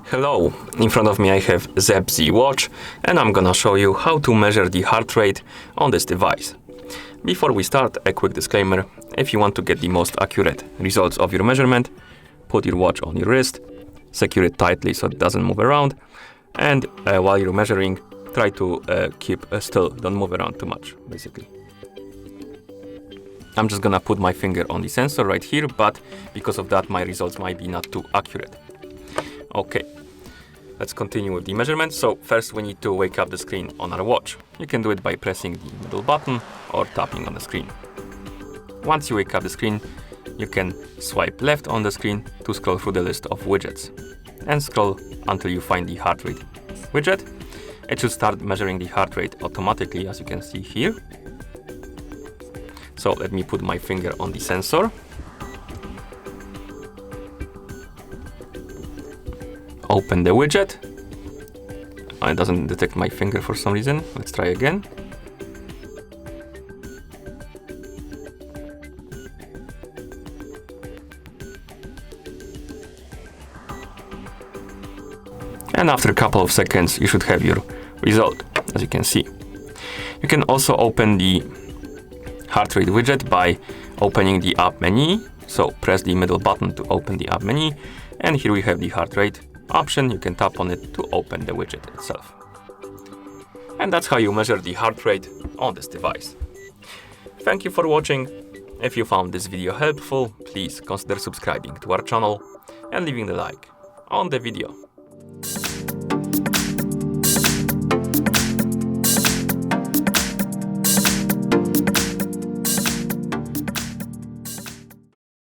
Hello, in front of me I have Zepp Z watch and I'm gonna show you how to measure the heart rate on this device. Before we start, a quick disclaimer: if you want to get the most accurate results of your measurement, put your watch on your wrist, secure it tightly so it doesn't move around, and while you're measuring, try to keep still, don't move around too much, basically. I'm just gonna put my finger on the sensor right here, but because of that my results might be not too accurate. Okay, let's continue with the measurement. So first we need to wake up the screen on our watch. You can do it by pressing the middle button or tapping on the screen. Once you wake up the screen, you can swipe left on the screen to scroll through the list of widgets and scroll until you find the heart rate widget. It should start measuring the heart rate automatically, as you can see here. So let me put my finger on the sensor. Open the widget. It doesn't detect my finger for some reason. Let's try again. And after a couple of seconds, you should have your result, as you can see. You can also open the heart rate widget by opening the app menu. So press the middle button to open the app menu. And here we have the heart rate option. You can tap on it to open the widget itself. And that's how you measure the heart rate on this device. Thank you for watching. If you found this video helpful, please consider subscribing to our channel and leaving a like on the video.